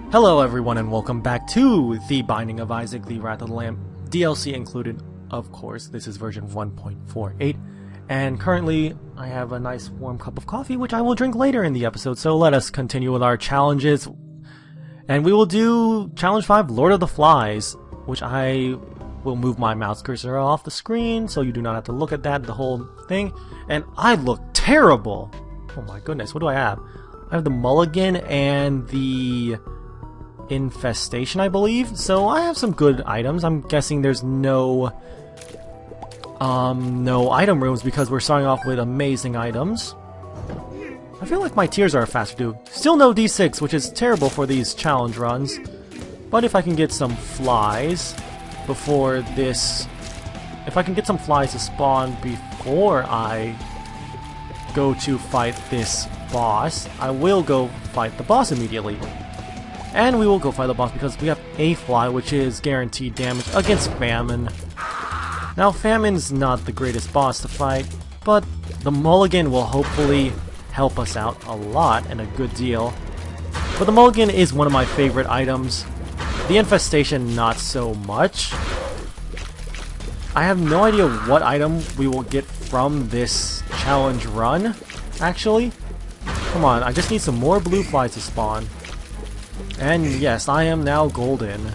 Hello everyone and welcome back to The Binding of Isaac, the Wrath of the Lamb, DLC included, of course. This is version 1.48, and currently I have a nice warm cup of coffee which I will drink later in the episode, so let us continue with our challenges. And we will do Challenge 5, Lord of the Flies, which I will move my mouse cursor off the screen so you do not have to look at that, the whole thing. And I look terrible! Oh my goodness, what do I have? I have the mulligan and the infestation, I believe. So I have some good items. I'm guessing there's no item rooms because we're starting off with amazing items. I feel like my tears are faster too. Still no D6, which is terrible for these challenge runs. But if I can get some flies before this... If I can get some flies to spawn before I go to fight this boss, I will go fight the boss immediately. And we will go fight the boss because we have a fly, which is guaranteed damage against Famine. Now, Famine's not the greatest boss to fight, but the mulligan will hopefully help us out a lot and a good deal. But the mulligan is one of my favorite items. The infestation, not so much. I have no idea what item we will get from this challenge run, actually. Come on, I just need some more blue flies to spawn. And yes, I am now golden.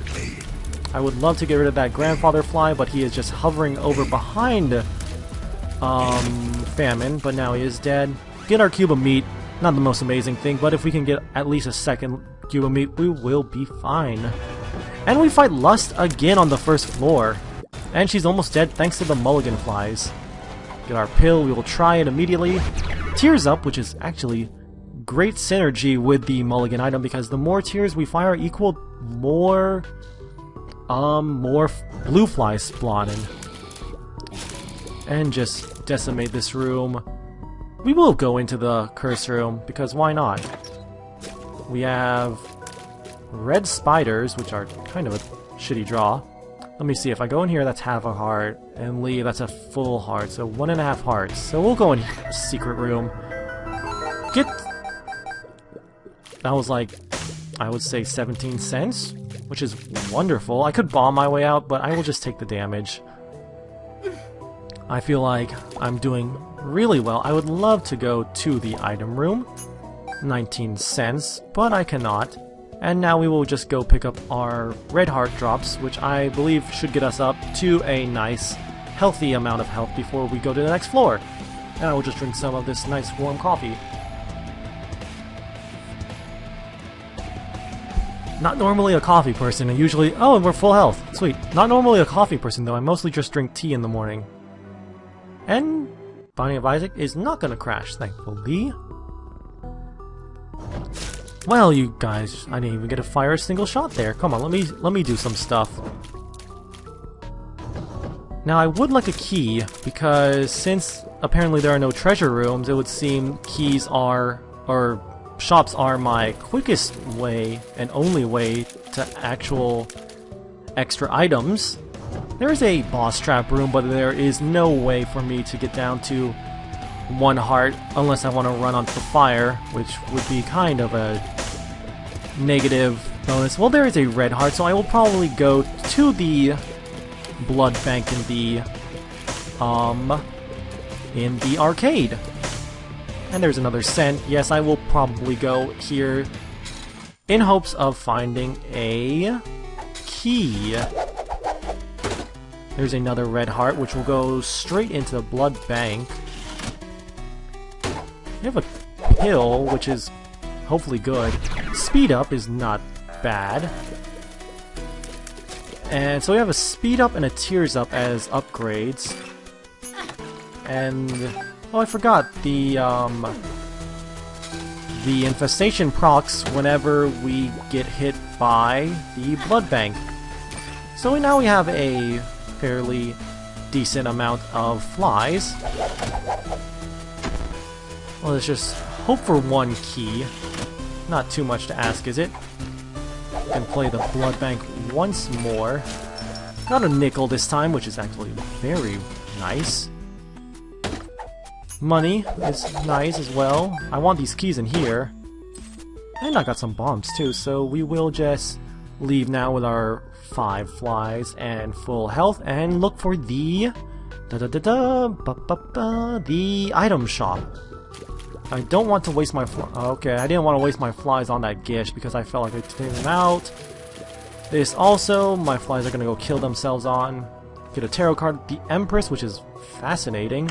I would love to get rid of that grandfather fly, but he is just hovering over behind Famine, but now he is dead. Get our cube of meat, not the most amazing thing, but if we can get at least a second cube of meat, we will be fine. And we fight Lust again on the first floor. And she's almost dead thanks to the mulligan flies. Get our pill, we will try it immediately. Tears up, which is actually great synergy with the mulligan item because the more tears we fire equal more blue flies spawning. And just decimate this room. We will go into the curse room because why not? We have red spiders, which are kind of a shitty draw. Let me see, if I go in here, that's half a heart, and leave, that's a full heart, so 1.5 hearts. So we'll go in here, secret room. That was like, I would say 17 cents, which is wonderful. I could bomb my way out, but I will just take the damage. I feel like I'm doing really well. I would love to go to the item room. 19 cents, but I cannot. And now we will just go pick up our red heart drops, which I believe should get us up to a nice, healthy amount of health before we go to the next floor. And I will just drink some of this nice warm coffee. Not normally a coffee person, and usually... Oh, and we're full health. Sweet. Not normally a coffee person, though. I mostly just drink tea in the morning. And Binding of Isaac is not gonna crash, thankfully. Well, you guys, I didn't even get to fire a single shot there. Come on, let me do some stuff. Now, I would like a key, because since apparently there are no treasure rooms, it would seem keys are... or shops are my quickest way and only way to actual extra items. There is a boss trap room, but there is no way for me to get down to 1 heart unless I want to run onto the fire, which would be kind of a negative bonus. Well, there is a red heart, so I will probably go to the blood bank in the arcade. And there's another cent. Yes, I will probably go here in hopes of finding a key. There's another red heart, which will go straight into the blood bank. We have a pill, which is hopefully good. Speed up is not bad. And so we have a speed up and a tears up as upgrades. And... oh, I forgot, the infestation procs whenever we get hit by the blood bank. So now we have a fairly decent amount of flies. Well, let's just hope for 1 key. Not too much to ask, is it? And play the blood bank once more. Got a nickel this time, which is actually very nice. Money is nice as well. I want these keys in here. And I got some bombs too, so we will just leave now with our 5 flies and full health and look for the the item shop. I don't want to waste my okay, I didn't want to waste my flies on that Gish because I felt like I'd take them out. This also, my flies are gonna go kill themselves on. Get a tarot card, the Empress, which is fascinating.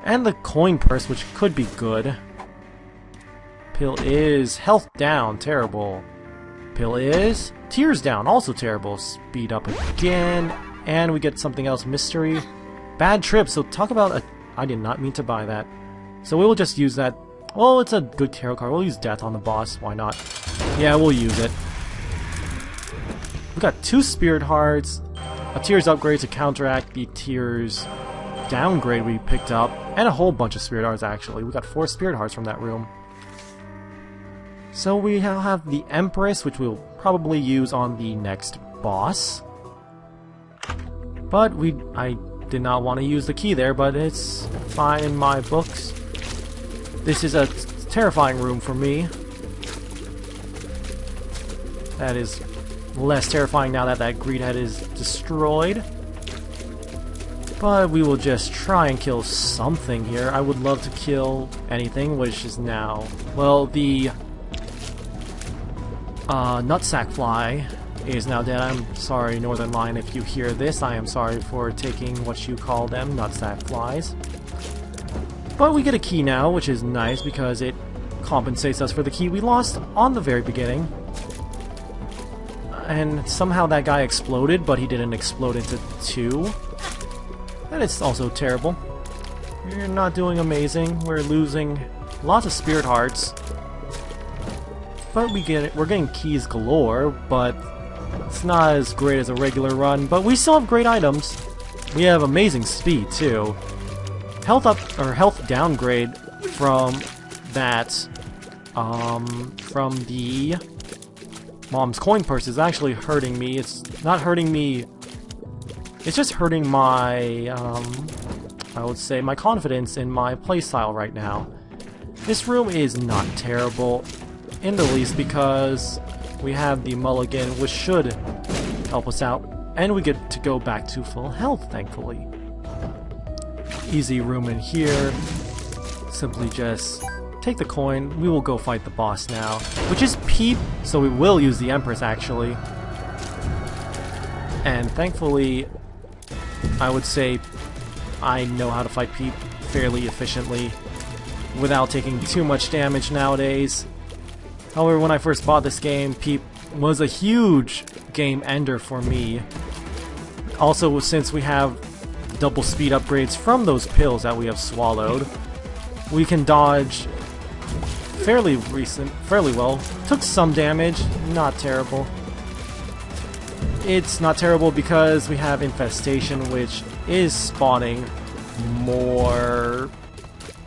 And the coin purse, which could be good. Pill is health down, terrible. Pill is tears down, also terrible. Speed up again. And we get something else, mystery. Bad trip, so talk about a... I did not mean to buy that. So we will just use that. Well, it's a good tarot card. We'll use death on the boss, why not? Yeah, we'll use it. We got 2 spirit hearts, a tears upgrade to counteract the tears downgrade we picked up, and a whole bunch of spirit hearts actually. We got 4 spirit hearts from that room. So we now have the Empress, which we'll probably use on the next boss. But I did not want to use the key there, but it's fine in my books. This is a terrifying room for me. That is less terrifying now that that greed head is destroyed. But we will just try and kill something here. I would love to kill anything, which is now... Well, the nutsack fly is now dead. I'm sorry, Northern Lion, if you hear this. I am sorry for taking what you call them, nutsack flies. But we get a key now, which is nice because it compensates us for the key we lost on the very beginning. And somehow that guy exploded, but he didn't explode into 2. That is also terrible. We're not doing amazing. We're losing lots of spirit hearts. But we're getting keys galore, but it's not as great as a regular run. But we still have great items. We have amazing speed too. Health up or health downgrade from that from the mom's coin purse is actually hurting me. It's not hurting me. It's just hurting my I would say my confidence in my playstyle right now. This room is not terrible in the least because we have the mulligan, which should help us out, and we get to go back to full health, thankfully. Easy room in here. Simply just take the coin. We will go fight the boss now, which is Peep, so we will use the Empress actually. And thankfully, I would say I know how to fight Peep fairly efficiently without taking too much damage nowadays. However, when I first bought this game, Peep was a huge game ender for me. Also, since we have double speed upgrades from those pills that we have swallowed, we can dodge fairly well. Took some damage, not terrible. It's not terrible because we have infestation, which is spawning more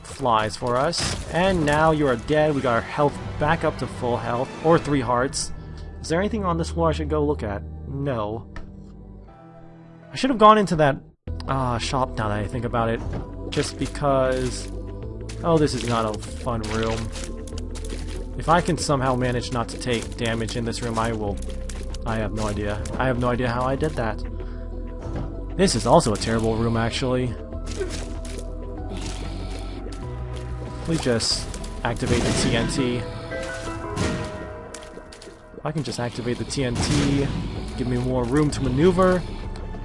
flies for us. And now you are dead. We got our health back up to full health, or 3 hearts. Is there anything on this floor I should go look at? No. I should have gone into that shop now that I think about it, just because... Oh, this is not a fun room. If I can somehow manage not to take damage in this room, I will... I have no idea. I have no idea how I did that. This is also a terrible room, actually. We just activate the TNT. If I can just activate the TNT, give me more room to maneuver.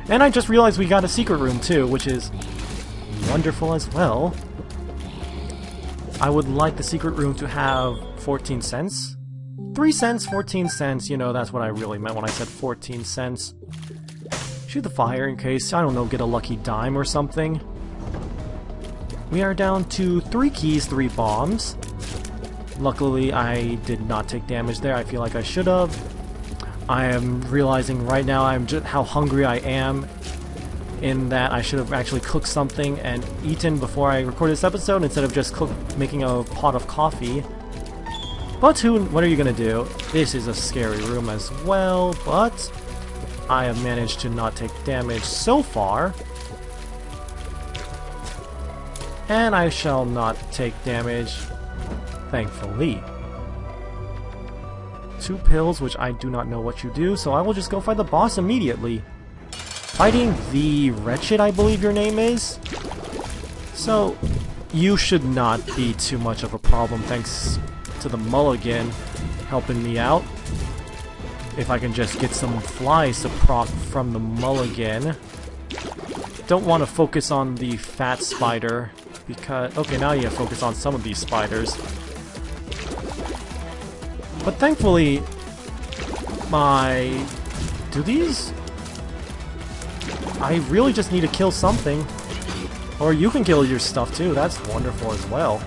And I just realized we got a secret room too, which is wonderful as well. I would like the secret room to have 14 cents. 3 cents, 14 cents, you know, that's what I really meant when I said 14 cents. Shoot the fire in case, I don't know, get a lucky dime or something. We are down to 3 keys, 3 bombs. Luckily, I did not take damage there. I feel like I should have. I am realizing right now just how hungry I am, in that I should have actually cooked something and eaten before I recorded this episode instead of just making a pot of coffee. But what are you gonna do? This is a scary room as well, but I have managed to not take damage so far. And I shall not take damage, thankfully. 2 pills, which I do not know what you do, so I will just go fight the boss immediately. Fighting the Wretched, I believe your name is. So, you should not be too much of a problem thanks to the mulligan helping me out. If I can just get some flies to proc from the mulligan. Don't want to focus on the fat spider because... Okay, now you have to focus on some of these spiders. But thankfully, do these... I really just need to kill something. Or you can kill your stuff too, that's wonderful as well.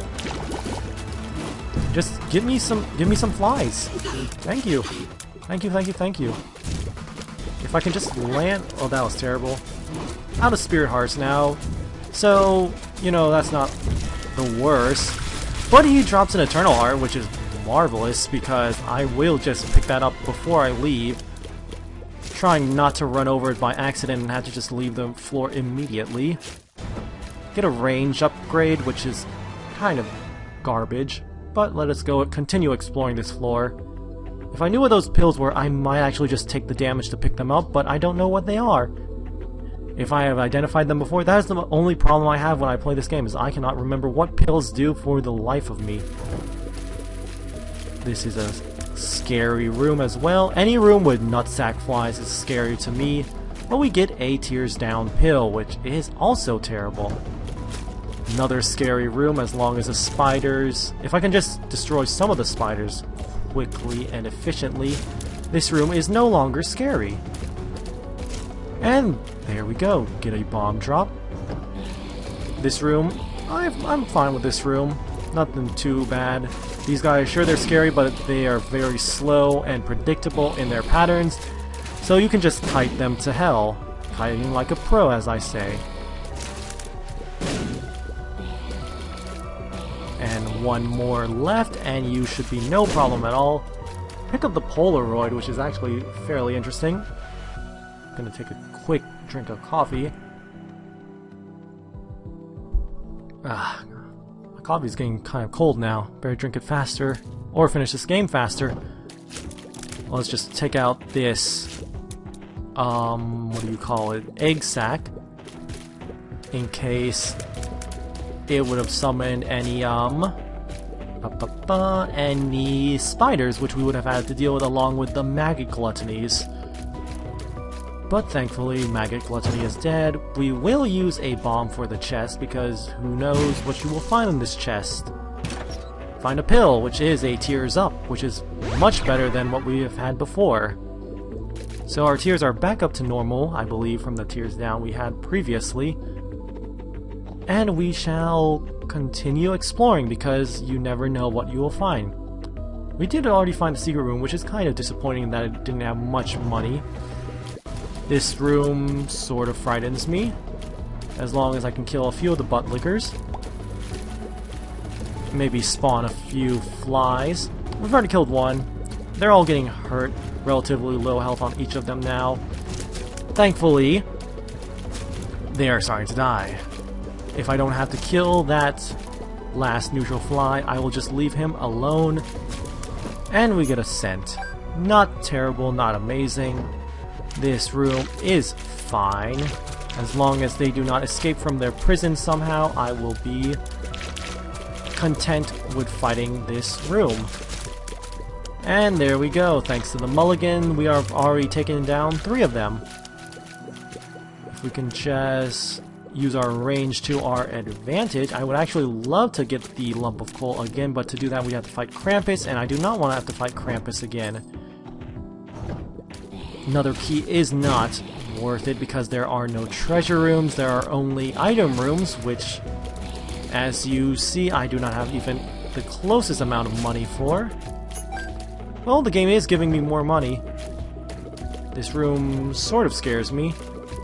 Just give me some flies. Thank you. Thank you, thank you, thank you. If I can just land... Oh, that was terrible. Out of Spirit Hearts now. So, you know, that's not the worst. But he drops an Eternal Heart, which is marvelous, because I will just pick that up before I leave. Trying not to run over it by accident and have to just leave the floor immediately. Get a range upgrade, which is kind of garbage. But let us go continue exploring this floor. If I knew what those pills were, I might actually just take the damage to pick them up, but I don't know what they are. If I have identified them before, that is the only problem I have when I play this game, is I cannot remember what pills do for the life of me. This is a scary room as well. Any room with nutsack flies is scary to me, but we get a tears down pill, which is also terrible. Another scary room as long as the spiders... If I can just destroy some of the spiders quickly and efficiently, this room is no longer scary. And there we go, get a bomb drop. This room, I'm fine with this room. Nothing too bad. These guys, sure they're scary, but they are very slow and predictable in their patterns. So you can just kite them to hell. Kiting like a pro, as I say. And one more left, and you should be no problem at all. Pick up the Polaroid, which is actually fairly interesting. I'm gonna take a quick drink of coffee. My coffee's getting kind of cold now. Better drink it faster, or finish this game faster. Well, let's just take out this, what do you call it? Egg sac. In case it would have summoned any, any spiders, which we would have had to deal with along with the maggot gluttonies. But thankfully, maggot gluttony is dead. We will use a bomb for the chest, because who knows what you will find in this chest. Find a pill, which is a tears up, which is much better than what we have had before. So our tears are back up to normal, I believe, from the tears down we had previously. And we shall continue exploring, because you never know what you will find. We did already find the secret room, which is kind of disappointing that it didn't have much money. This room sort of frightens me, as long as I can kill a few of the butt lickers. Maybe spawn a few flies. We've already killed one. They're all getting hurt, relatively low health on each of them now. Thankfully, they are starting to die. If I don't have to kill that last neutral fly, I will just leave him alone. And we get a scent. Not terrible, not amazing. This room is fine. As long as they do not escape from their prison somehow, I will be content with fighting this room. And there we go. Thanks to the mulligan, we are already taken down 3 of them. If we can just use our range to our advantage, I would actually love to get the lump of coal again, but to do that we have to fight Krampus, and I do not want to have to fight Krampus again. Another key is not worth it because there are no treasure rooms, there are only item rooms, which, as you see, I do not have even the closest amount of money for. Well, the game is giving me more money. This room sort of scares me,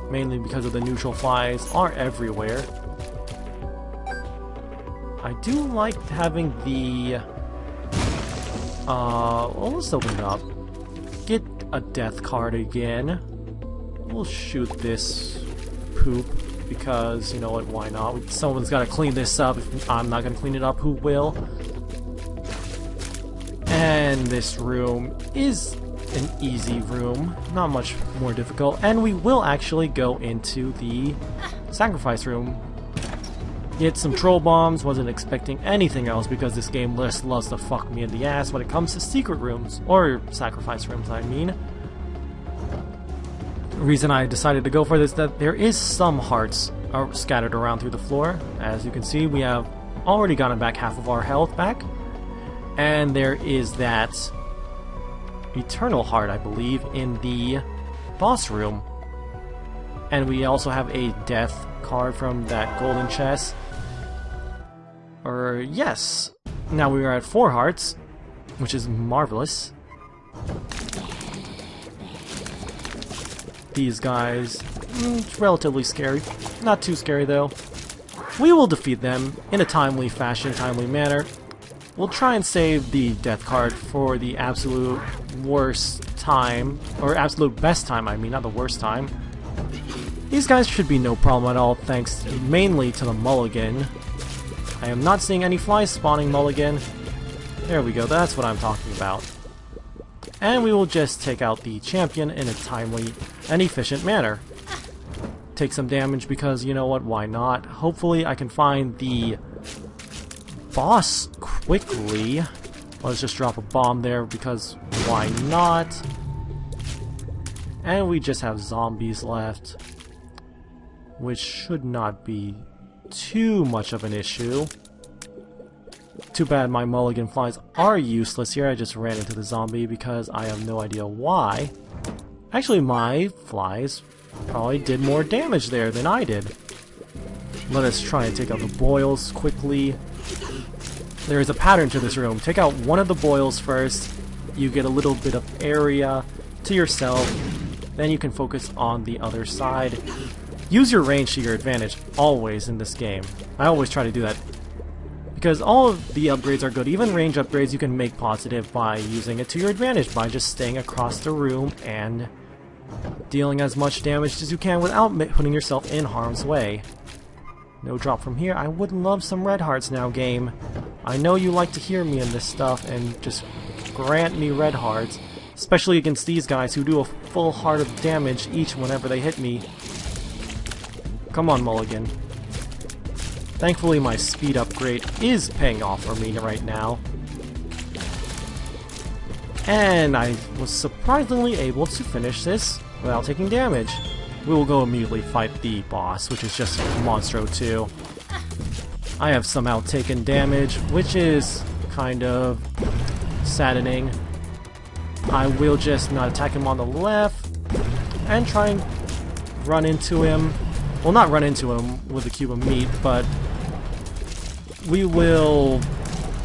mainly because of the neutral flies are everywhere. I do like having the... well, let's open it up. Get a death card again. We'll shoot this poop because, you know what, why not? Someone's got to clean this up. If I'm not going to clean it up, who will? And this room is an easy room, not much more difficult, and we will actually go into the sacrifice room. Get some troll bombs, wasn't expecting anything else because this game just loves to fuck me in the ass when it comes to secret rooms, or sacrifice rooms I mean. The reason I decided to go for this is that there is some hearts scattered around through the floor. As you can see, we have already gotten back half of our health back. And there is that eternal heart, I believe, in the boss room. And we also have a death card from that golden chest. Yes. Now we are at 4 hearts, which is marvelous. These guys, relatively scary. Not too scary though. We will defeat them in a timely fashion, timely manner. We'll try and save the death card for the absolute worst time, or absolute best time, I mean, not the worst time. These guys should be no problem at all, thanks mainly to the mulligan. I am not seeing any flies spawning mulligan. There we go, that's what I'm talking about. And we will just take out the champion in a timely and efficient manner. Take some damage because, you know what, why not? Hopefully I can find the boss quickly. Let's just drop a bomb there because why not? And we just have zombies left, which should not be too much of an issue. Too bad my mulligan flies are useless here. I just ran into the zombie because I have no idea why. Actually, my flies probably did more damage there than I did. Let us try and take out the boils quickly. There is a pattern to this room. Take out one of the boils first. You get a little bit of area to yourself. Then you can focus on the other side. Use your range to your advantage, always in this game. I always try to do that. Because all of the upgrades are good. Even range upgrades you can make positive by using it to your advantage, by just staying across the room and dealing as much damage as you can without putting yourself in harm's way. No drop from here. I would love some red hearts now, game. I know you like to hear me in this stuff, and just grant me red hearts. Especially against these guys who do a full heart of damage each whenever they hit me. Come on, mulligan. Thankfully my speed upgrade is paying off for me right now. And I was surprisingly able to finish this without taking damage. We will go immediately fight the boss, which is just Monstro 2. I have somehow taken damage, which is kind of saddening. I will just not attack him on the left and try and run into him. Well, not run into him with a cube of meat, but we will...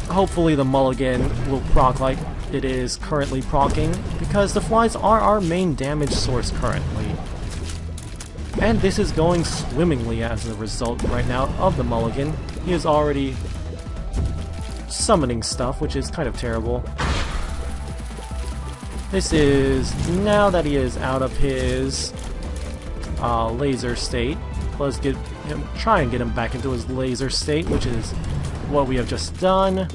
Hopefully the mulligan will proc like it is currently procking, because the flies are our main damage source currently. And this is going swimmingly as a result right now of the mulligan. He is already summoning stuff, which is kind of terrible. This is, now that he is out of his laser state, let's get him, try and get him back into his laser state, which is what we have just done.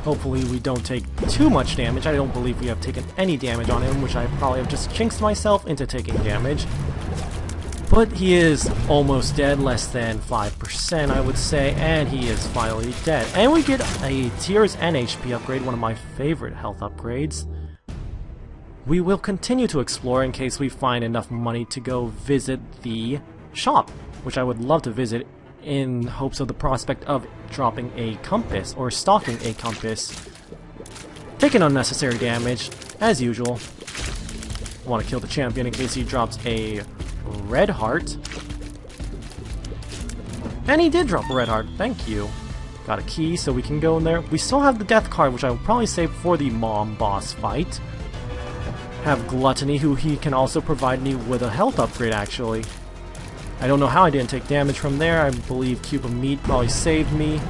Hopefully we don't take too much damage. I don't believe we have taken any damage on him, which I probably have just jinxed myself into taking damage. But he is almost dead, less than 5% I would say, and he is finally dead. And we get a Tears and HP upgrade, one of my favorite health upgrades. We will continue to explore in case we find enough money to go visit the shop, which I would love to visit in hopes of the prospect of dropping a compass or stocking a compass. Taking unnecessary damage, as usual. Want to kill the champion in case he drops a red heart. And he did drop a red heart, thank you. Got a key so we can go in there. We still have the death card, which I will probably save for the mom boss fight. Have Gluttony, who he can also provide me with a health upgrade actually. I don't know how I didn't take damage from there. I believe Cube of Meat probably saved me.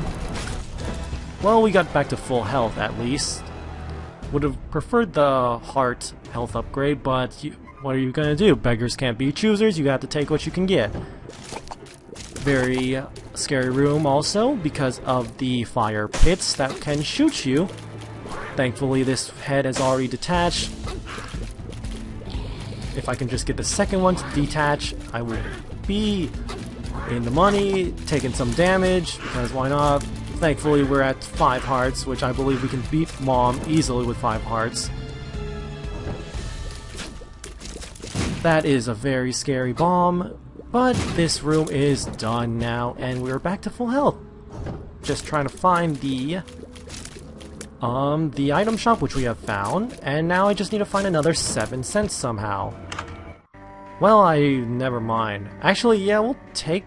Well, we got back to full health at least. Would have preferred the heart health upgrade, but what are you gonna do? Beggars can't be choosers, you have to take what you can get. Very scary room also because of the fire pits that can shoot you. Thankfully, this head has already detached. If I can just get the second one to detach, I will be in the money, taking some damage, because why not? Thankfully, we're at 5 hearts, which I believe we can beat Mom easily with 5 hearts. That is a very scary bomb, but this room is done now, and we're back to full health. Just trying to find the item shop, which we have found, and now I just need to find another 7 cents somehow. Well, never mind. Actually, yeah, we'll take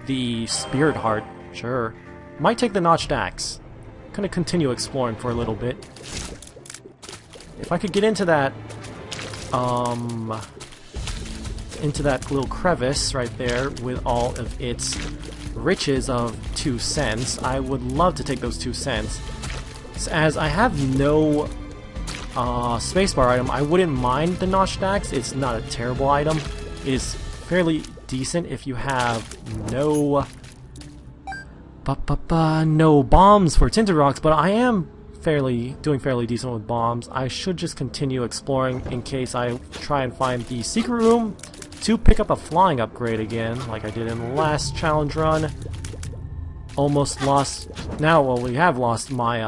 the Spirit Heart, sure. Might take the Notched Axe. Gonna continue exploring for a little bit. If I could get into that little crevice right there with all of its riches of 2 cents, I would love to take those 2 cents. As I have no spacebar item, I wouldn't mind the Notched Axe. It's not a terrible item. It is fairly decent if you have no bombs for Tinted Rocks, but I am doing fairly decent with bombs. I should just continue exploring in case I try and find the secret room to pick up a flying upgrade again, like I did in the last challenge run. Almost lost. Now, well, we have lost my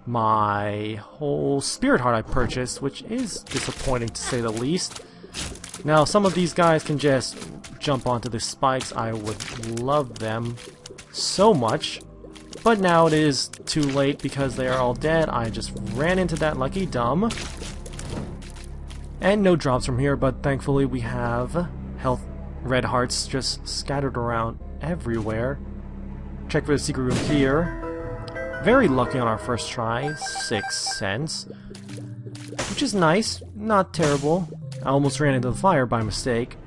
my whole Spirit Heart I purchased, which is disappointing to say the least. Now, some of these guys can just jump onto the spikes. I would love them so much, but now it is too late because they are all dead. I just ran into that lucky dumb. And no drops from here, but thankfully we have health red hearts just scattered around everywhere. Check for the secret room here. Very lucky on our first try, 6 cents. Which is nice, not terrible. I almost ran into the fire by mistake.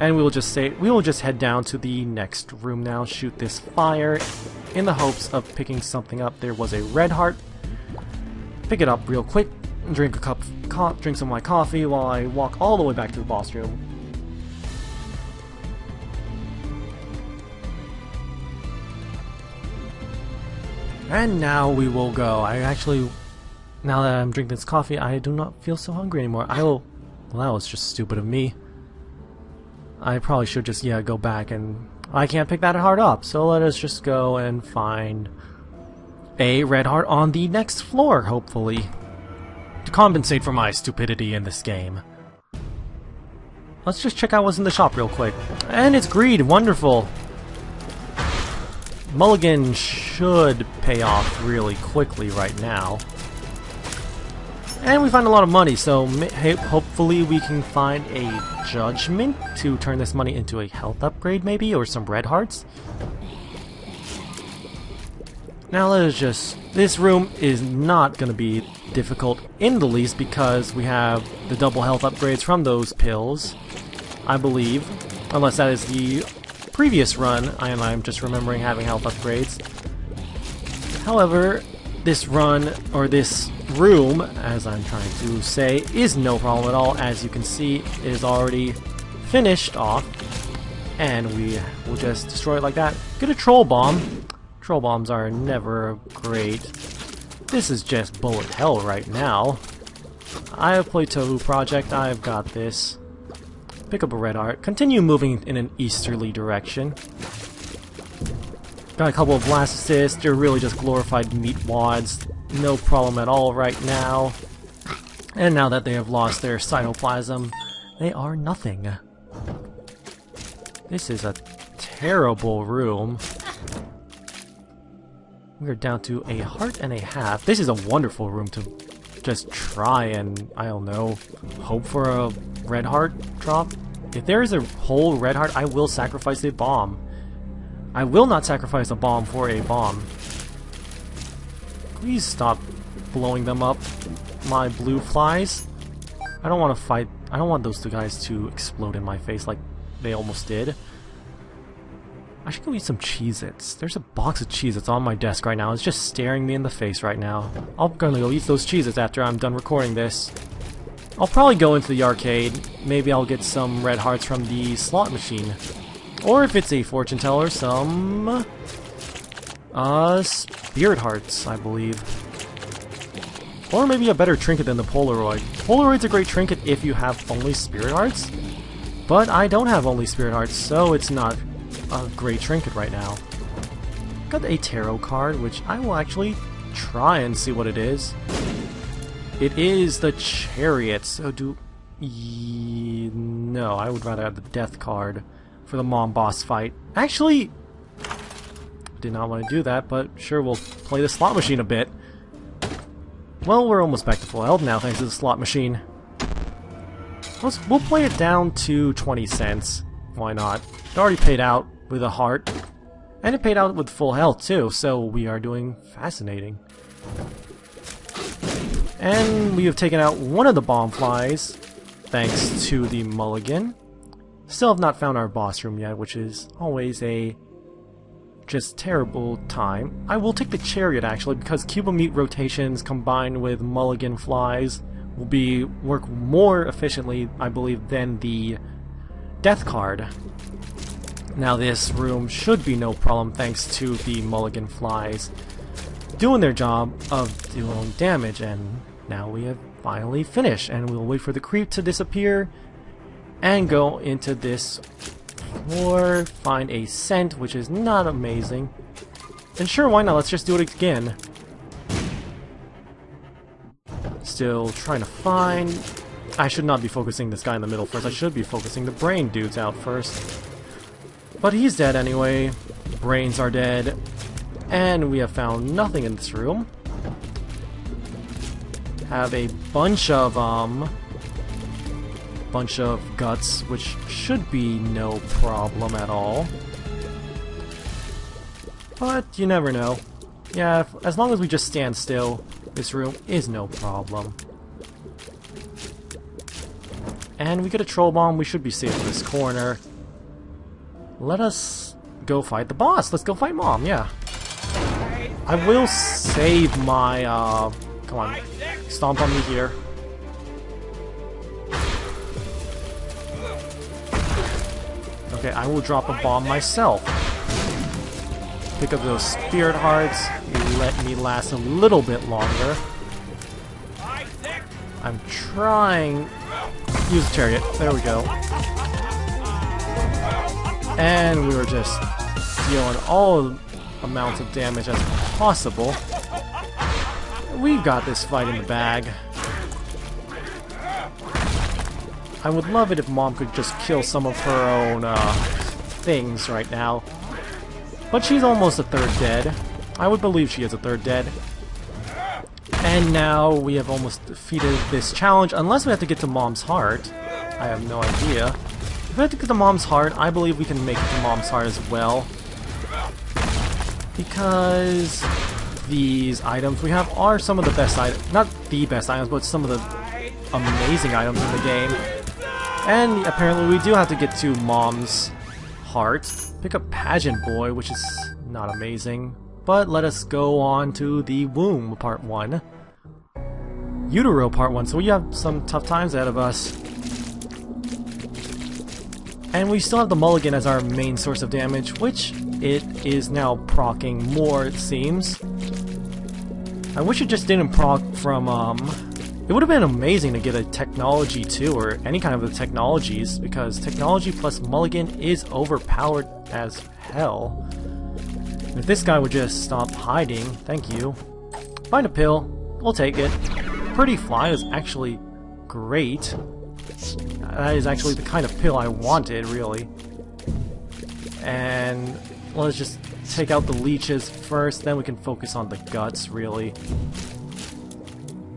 And we will just head down to the next room now, shoot this fire in the hopes of picking something up. There was a red heart. Pick it up real quick, drink some of my coffee while I walk all the way back to the boss room. And now we will go. Now that I'm drinking this coffee, I do not feel so hungry anymore. Well, that was just stupid of me. I probably should just, go back, and I can't pick that heart up. So let us just go and find a red heart on the next floor, hopefully, to compensate for my stupidity in this game. Let's just check out what's in the shop real quick. And it's greed, wonderful. Mulligan should pay off really quickly right now. And we find a lot of money, so hopefully we can find a judgment to turn this money into a health upgrade maybe, or some red hearts. Now this room is not going to be difficult in the least because we have the double health upgrades from those pills, I believe. Unless that is the previous run, I'm just remembering having health upgrades. However, this run, or this room, as I'm trying to say, is no problem at all. As you can see, it is already finished off, and we will just destroy it like that. Get a troll bomb. Troll bombs are never great. This is just bullet hell right now. I have played Tohu Project. I've got this. Pick up a red heart. Continue moving in an easterly direction. Got a couple of blast assists. They're really just glorified meat wads. No problem at all right now. And now that they have lost their cytoplasm, they are nothing. This is a terrible room. We are down to a heart and a half. This is a wonderful room to just try and, I don't know, hope for a red heart drop. If there is a whole red heart, I will sacrifice a bomb. I will not sacrifice a bomb for a bomb. Please stop blowing them up, my blue flies. I don't want to fight. I don't want those two guys to explode in my face like they almost did. I should go eat some Cheez-Its. There's a box of Cheez-Its on my desk right now. It's just staring me in the face right now. I'm gonna go eat those Cheez-Its after I'm done recording this. I'll probably go into the arcade. Maybe I'll get some red hearts from the slot machine. Or if it's a fortune teller, some Spirit Hearts, I believe. Or maybe a better trinket than the Polaroid. Polaroid's a great trinket if you have only Spirit Hearts, but I don't have only Spirit Hearts, so it's not a great trinket right now. Got a tarot card, which I will actually try and see what it is. It is the Chariot, so no, I would rather have the Death card for the Mom boss fight. Actually, did not want to do that, but sure, we'll play the slot machine a bit. Well, we're almost back to full health now, thanks to the slot machine. We'll play it down to 20 cents. Why not? It already paid out with a heart. And it paid out with full health, too, so we are doing fascinating. And we have taken out one of the bomb flies, thanks to the mulligan. Still have not found our boss room yet, which is always a just terrible time. I will take the Chariot, actually, because Cuba Meat rotations combined with mulligan flies will work more efficiently, I believe, than the Death card. Now this room should be no problem thanks to the mulligan flies doing their job of doing damage, and now we have finally finished, and we'll wait for the creep to disappear and go into this floor, find a scent, which is not amazing. And sure, why not? Let's just do it again. Still trying to find... I should not be focusing this guy in the middle first. I should be focusing the brain dudes out first. But he's dead anyway. Brains are dead. And we have found nothing in this room. Have a bunch of guts, which should be no problem at all. But you never know. Yeah, as long as we just stand still, this room is no problem. And we get a troll bomb, we should be safe in this corner. Let us go fight the boss. Let's go fight Mom, yeah. I will save my, come on, stomp on me here. Okay, I will drop a bomb myself. Pick up those Spirit Hearts, let me last a little bit longer. I'm trying... Use the Chariot, there we go. And we were just dealing all amounts of damage as possible. We've got this fight in the bag. I would love it if Mom could just kill some of her own things right now. But she's almost a third dead. I would believe she is a third dead. And now we have almost defeated this challenge, unless we have to get to Mom's heart. I have no idea. If we have to get to Mom's heart, I believe we can make it to Mom's heart as well. Because these items we have are some of the best items, not the best items, but some of the amazing items in the game. And apparently we do have to get to Mom's heart. Pick up Pageant Boy, which is not amazing. But let us go on to the Womb Part 1. Utero Part 1, so we have some tough times ahead of us. And we still have the mulligan as our main source of damage, which it is now proccing more, it seems. I wish it just didn't proc from, it would have been amazing to get a technology too, or any kind of the technologies, because technology plus mulligan is overpowered as hell. If this guy would just stop hiding, thank you. Find a pill, we'll take it. Pretty Fly is actually great. That is actually the kind of pill I wanted, really. And let's just take out the leeches first, then we can focus on the guts, really.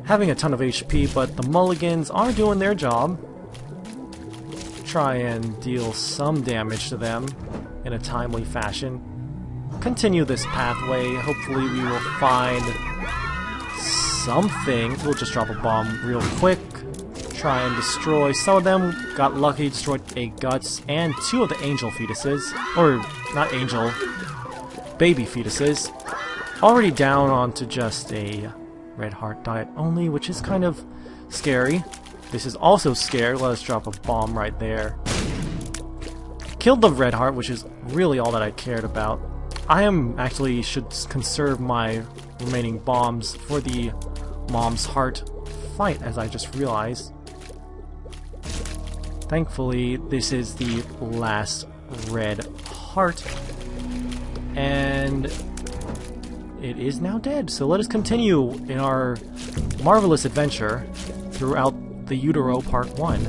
Having a ton of HP, but the mulligans are doing their job. Try and deal some damage to them in a timely fashion. Continue this pathway, hopefully we will find something. We'll just drop a bomb real quick. Try and destroy some of them. Got lucky, destroyed a guts and 2 of the angel fetuses. Or, not angel, baby fetuses. Already down onto just a red heart diet only, which is kind of scary. This is also scary. Let us drop a bomb right there. Killed the red heart, which is really all that I cared about. I am actually should conserve my remaining bombs for the Mom's Heart fight, as I just realized. Thankfully, this is the last red heart, and it is now dead. So let us continue in our marvelous adventure throughout the Utero Part 1.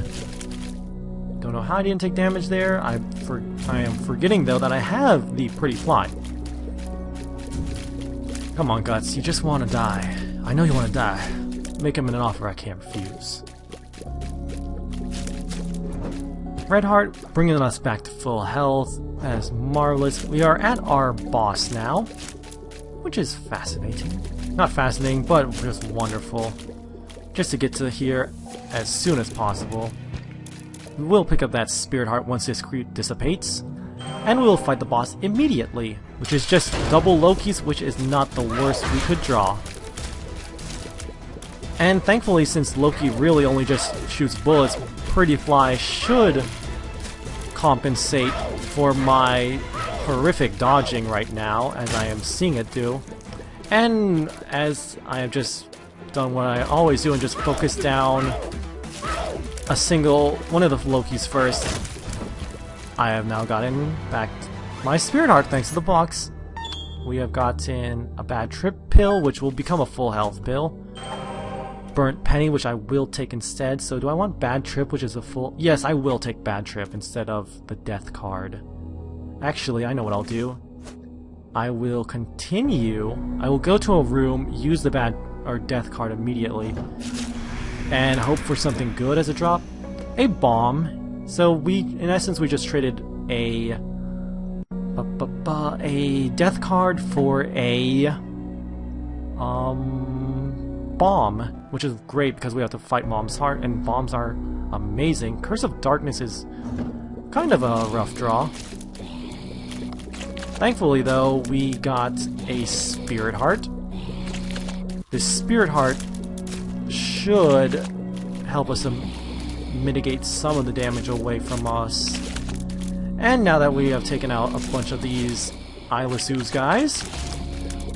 Don't know how I didn't take damage there. I am forgetting, though, that I have the pretty fly. Come on, Guts. You just want to die. I know you want to die. Make him an offer I can't refuse. Red Heart, bringing us back to full health. That is marvelous. We are at our boss now, which is fascinating. Not fascinating, but just wonderful. Just to get to here as soon as possible. We will pick up that Spirit Heart once this creep dissipates, and we will fight the boss immediately, which is just double Lokis, which is not the worst we could draw. And thankfully, since Loki really only just shoots bullets, Pretty Fly should compensate for my horrific dodging right now, as I am seeing it do. And as I have just done what I always do and just focus down a single one of the Lokis first, I have now gotten back my Spirit Heart thanks to the box. We have gotten a Bad Trip pill, which will become a full health pill. Burnt Penny, which I will take instead. So do I want Bad Trip, which is a full... Yes, I will take Bad Trip instead of the Death card. Actually, I know what I'll do. I will continue. I will go to a room, use the Bad or Death card immediately, and hope for something good as a drop. A bomb. So we, in essence, we just traded a Death card for a bomb, which is great because we have to fight Mom's Heart, and bombs are amazing. Curse of Darkness is kind of a rough draw. Thankfully, though, we got a Spirit Heart. This Spirit Heart should help us mitigate some of the damage away from us. And now that we have taken out a bunch of these Eyeless Ooze guys,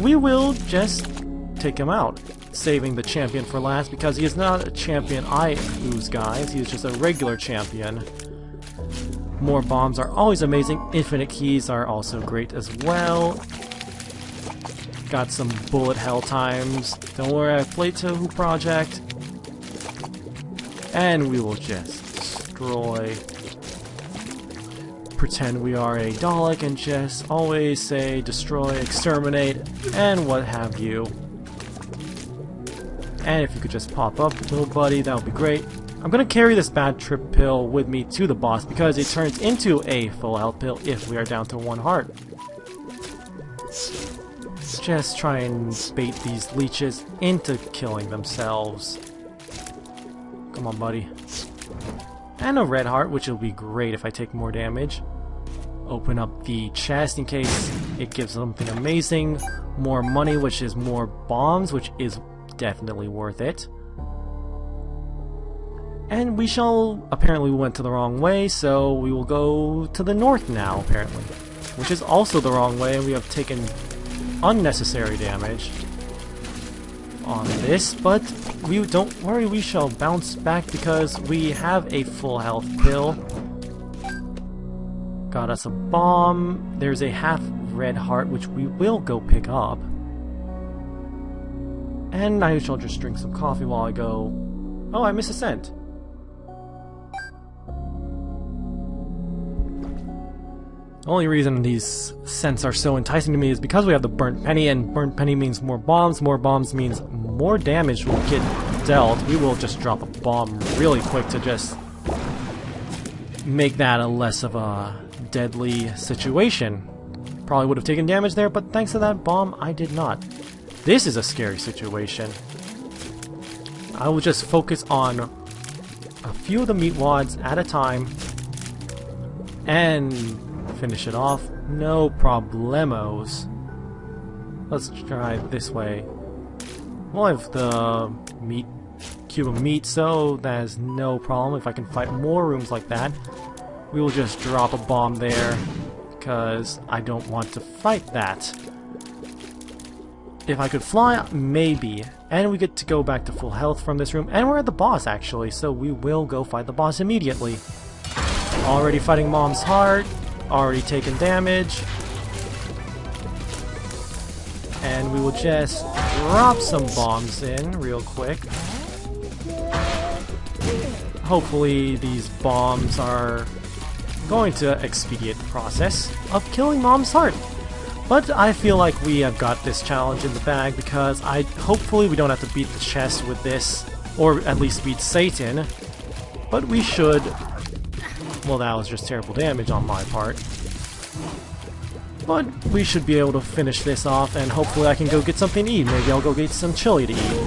we will just take him out, saving the champion for last, because he is not a champion Eye Ooze guys, he is just a regular champion. More bombs are always amazing. Infinite keys are also great as well. Got some bullet hell times. Don't worry, I played Tohu Project. And we will just destroy. Pretend we are a Dalek and just always say destroy, exterminate, and what have you. And if you could just pop up, little buddy, that would be great. I'm going to carry this Bad Trip pill with me to the boss because it turns into a full health pill if we are down to 1 heart. Just try and bait these leeches into killing themselves. Come on, buddy. And a red heart, which will be great if I take more damage. Open up the chest in case it gives something amazing. More money, which is more bombs, which is definitely worth it. And we shall... Apparently we went to the wrong way, so we will go to the north now, apparently. Which is also the wrong way, and we have taken unnecessary damage on this, but we don't worry, we shall bounce back because we have a full health pill. Got us a bomb. There's a half red heart, which we will go pick up. And I shall just drink some coffee while I go... Oh, I missed a cent. The only reason these scents are so enticing to me is because we have the Burnt Penny, and Burnt Penny means more bombs means more damage will get dealt. We will just drop a bomb really quick to just make that a less of a deadly situation. Probably would have taken damage there, but thanks to that bomb, I did not. This is a scary situation. I will just focus on a few of the meat wads at a time and finish it off. No problemos. Let's try it this way. We'll have the cube of meat, so that is no problem. If I can fight more rooms like that, we will just drop a bomb there. because I don't want to fight that. If I could fly, maybe. And we get to go back to full health from this room. And we're at the boss, actually, so we will go fight the boss immediately. Already fighting Mom's heart. Already taking damage. And we will just drop some bombs in real quick. Hopefully these bombs are going to expedite the process of killing Mom's heart. But I feel like we have got this challenge in the bag because hopefully we don't have to beat the chest with this, or at least beat Satan. But we should. Well, that was just terrible damage on my part. But we should be able to finish this off, and hopefully I can go get something to eat. Maybe I'll go get some chili to eat.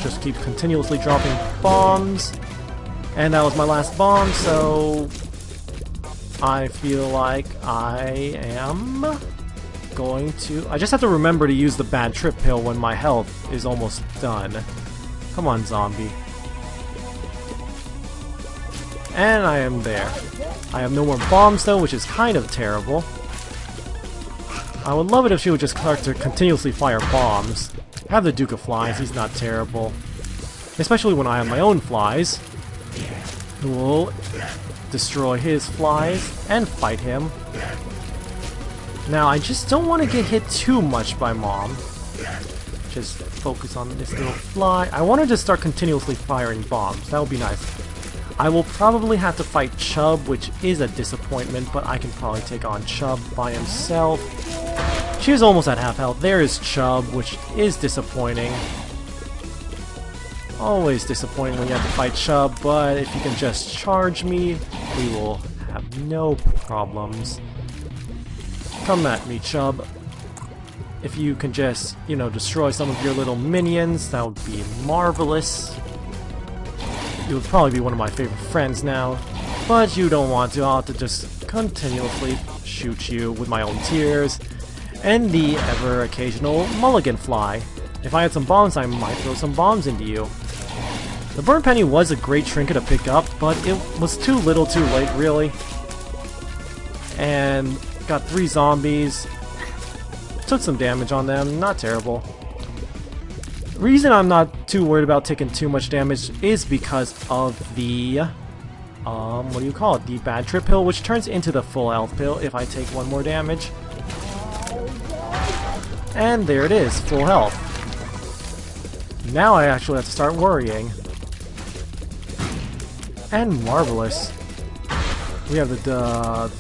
Just keep continuously dropping bombs. And that was my last bomb, so I feel like I am going to... I just have to remember to use the bad trip pill when my health is almost done. Come on, zombie. And I am there. I have no more bombs though, which is kind of terrible. I would love it if she would just start to continuously fire bombs. Have the Duke of Flies, he's not terrible. Especially when I have my own flies. Who will destroy his flies and fight him. Now, I just don't want to get hit too much by Mom. Just focus on this little fly. I want to just start continuously firing bombs. That would be nice. I will probably have to fight Chubb, which is a disappointment, but I can probably take on Chubb by himself. She was almost at half health. There is Chubb, which is disappointing. Always disappointing when you have to fight Chubb, but if you can just charge me, we will have no problems. Come at me, Chubb. If you can just, you know, destroy some of your little minions, that would be marvelous. You would probably be one of my favorite friends now, but you don't want to. I'll have to just continuously shoot you with my own tears and the ever occasional mulligan fly. If I had some bombs, I might throw some bombs into you. The burn penny was a great trinket to pick up, but it was too little too late, really. And got 3 zombies. Took some damage on them, not terrible. The reason I'm not too worried about taking too much damage is because of the, what do you call it? The bad trip pill, which turns into the full health pill if I take 1 more damage. And there it is, full health. Now I actually have to start worrying. And marvelous. We have the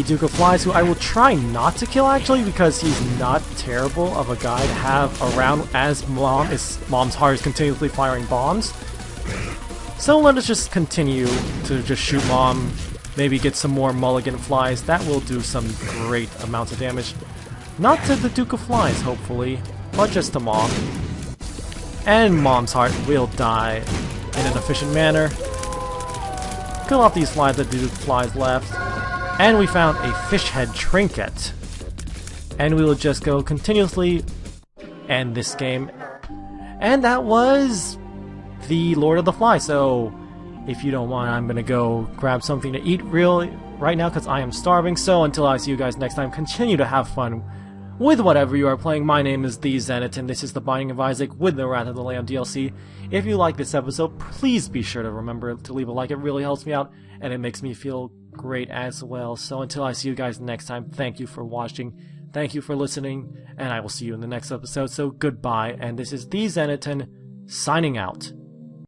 Duke of Flies, who I will try not to kill actually, because he's not terrible of a guy to have around as Mom's heart is continuously firing bombs. So let us just continue to just shoot Mom, maybe get some more mulligan flies. That will do some great amounts of damage. Not to the Duke of Flies, hopefully, but just to Mom. And Mom's heart will die in an efficient manner. Kill off these flies that the Duke of Flies left. And we found a fish head trinket. And we will just go continuously end this game. And that was the Lord of the Fly. So if you don't mind, I'm gonna go grab something to eat right now because I am starving. So until I see you guys next time, continue to have fun with whatever you are playing. My name is the Zenaton. This is the Binding of Isaac with the Wrath of the Lamb DLC. If you like this episode, please be sure to remember to leave a like. It really helps me out and it makes me feel great as well. So until I see you guys next time, thank you for watching, thank you for listening, and I will see you in the next episode. So goodbye, and this is the Zenaton signing out.